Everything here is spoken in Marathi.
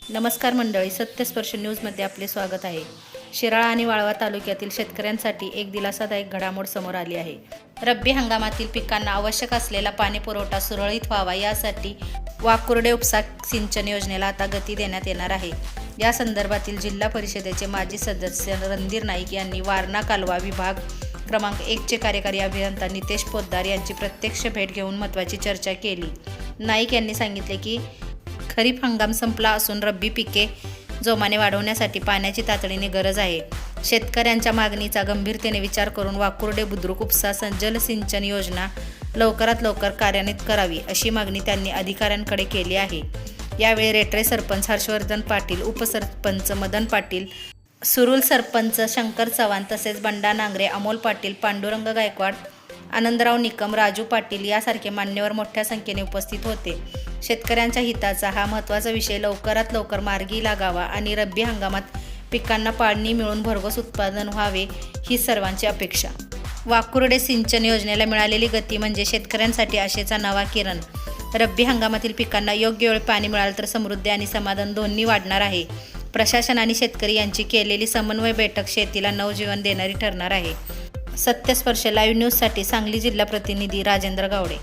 नमस्कार मंडळी, सत्यस्पर्श न्यूजमध्ये आपले स्वागत आहे. शिराळा आणि वाळवा तालुक्यातील शेतकऱ्यांसाठी एक दिलासादायक घडामोड समोर आली आहे. रब्बी हंगामातील पिकांना आवश्यक असलेला पाणी पुरवठा सुरळीत व्हावा यासाठी वाकुर्डे उपसा सिंचन योजनेला आता गती देण्यात येणार आहे. या संदर्भातील जिल्हा परिषदेचे माजी सदस्य रणधीर नाईक यांनी वारणा कालवा विभाग क्रमांक 1चे कार्यकारी अभियंता नितेश पोद्दार यांची प्रत्यक्ष भेट घेऊन महत्त्वाची चर्चा केली. नाईक यांनी सांगितले की खरीप हंगाम संपला असून रब्बी पिके जोमाने वाढवण्यासाठी पाण्याची तातडीने गरज आहे. शेतकऱ्यांच्या मागणीचा गंभीरतेने विचार करून वाकुर्डे बुद्रुक उपसा जलसिंचन योजना लवकरात लवकर कार्यान्वित करावी अशी मागणी त्यांनी अधिकाऱ्यांकडे केली आहे. यावेळी रेटरे सरपंच हर्षवर्धन पाटील, उपसरपंच मदन पाटील, सुरुल सरपंच शंकर चव्हाण तसेच बंडा नांगरे, अमोल पाटील, पांडुरंग गायकवाड, आनंदराव निकम, राजू पाटील यासारखे मान्यवर मोठ्या संख्येने उपस्थित होते. शेतकऱ्यांच्या हिताचा हा महत्त्वाचा विषय लवकरात लवकर मार्गी लागावा आणि रब्बी हंगामात पिकांना पाणी मिळून भरघोस उत्पादन व्हावे ही सर्वांची अपेक्षा. वाकुर्डे सिंचन योजनेला मिळालेली गती म्हणजे शेतकऱ्यांसाठी आशेचा नवा किरण. रब्बी हंगामातील पिकांना योग्य वेळी पाणी मिळालं तर समृद्धी आणि समाधान दोन्ही वाढणार आहे. प्रशासन आणि शेतकरी यांची केलेली समन्वय बैठक शेतीला नवजीवन देणारी ठरणार आहे. सत्यस्पर्श लाईव्ह न्यूजसाठी सांगली जिल्हा प्रतिनिधी राजेंद्र गावडे.